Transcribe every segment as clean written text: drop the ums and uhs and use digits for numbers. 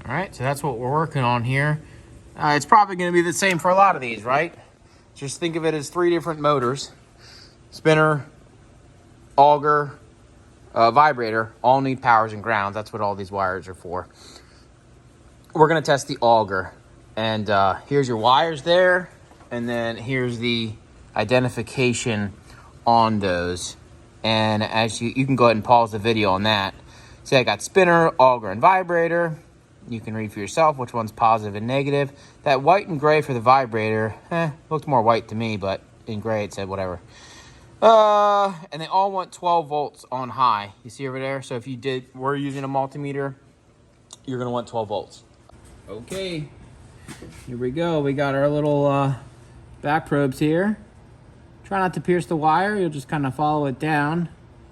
All right, so that's what we're working on here. It's probably going to be the same for a lot of these, right? Just think of it as 3 different motors. Spinner, auger, vibrator, all need powers and grounds. That's what all these wires are for. We're going to test the auger. And here's your wires there. And then here's the identification on those. And as you can go ahead and pause the video on that. See, I got spinner, auger, and vibrator. You can read for yourself which one's positive and negative. That white and gray for the vibrator, looked more white to me, but in gray it said whatever. And they all want 12 volts on high. You see over there? So if we're using a multimeter, you're gonna want 12 volts. Okay, here we go. We got our little back probes here. Try not to pierce the wire. You'll just kind of follow it down.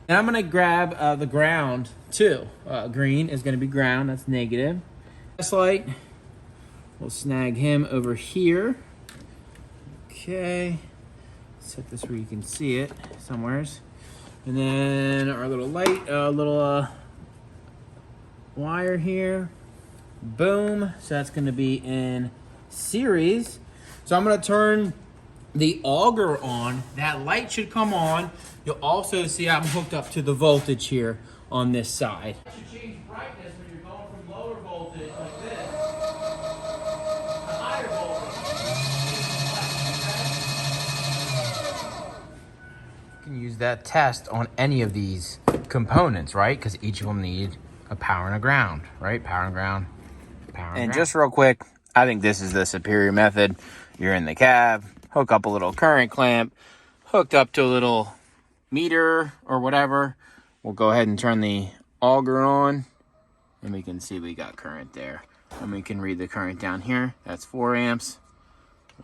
And I'm gonna grab the ground too. Green is gonna be ground, that's negative. Test light, we'll snag him over here. Okay, set this where you can see it somewheres. And then our little light, wire here. Boom, so that's gonna be in series. So I'm gonna turn the auger on. That light should come on. You'll also see I'm hooked up to the voltage here on this side. You should change brightness when you're going from lower voltage like this to higher voltage. You can use that test on any of these components, right? Because each of them need a power and a ground, right? Power and ground, power and ground. And just real quick, I think this is the superior method. You're in the cab, hook up a little current clamp, hooked up to a little meter or whatever. We'll go ahead and turn the auger on and we can see we got current there. And we can read the current down here. That's 4 amps.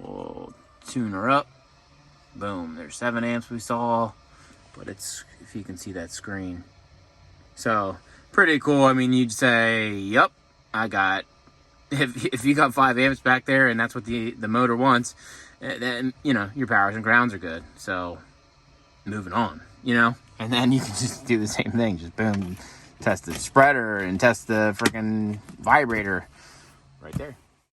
We'll tune her up. Boom, there's 7 amps we saw, but it's, if you can see that screen. So pretty cool. I mean, you'd say, yep, I got, if you got 5 amps back there and that's what the motor wants, then, you know, your powers and grounds are good. So moving on, you know, and then you can just do the same thing. Just boom, test the spreader and test the freaking vibrator right there.